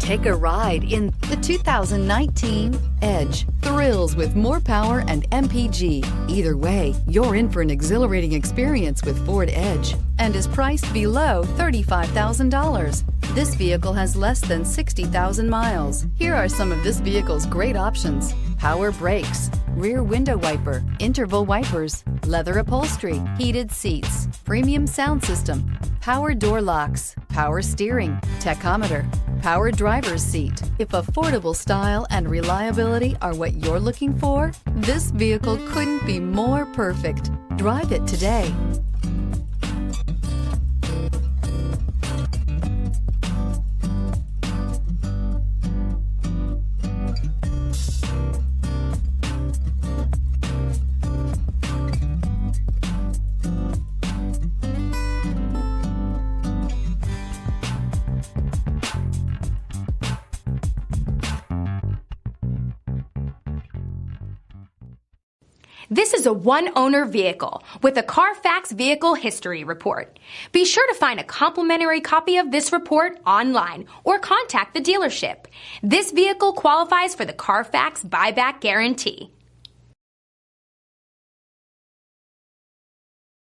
Take a ride in the 2019 Edge. Thrills with more power and MPG. Either way, you're in for an exhilarating experience with Ford Edge and is priced below $35,000. This vehicle has less than 60,000 miles. Here are some of this vehicle's great options: power brakes, rear window wiper, interval wipers, leather upholstery, heated seats, premium sound system, power door locks, power steering, tachometer, power driver's seat. If affordable style and reliability are what you're looking for, this vehicle couldn't be more perfect. Drive it today. This is a one-owner vehicle with a Carfax Vehicle History Report. Be sure to find a complimentary copy of this report online or contact the dealership. This vehicle qualifies for the Carfax Buyback Guarantee.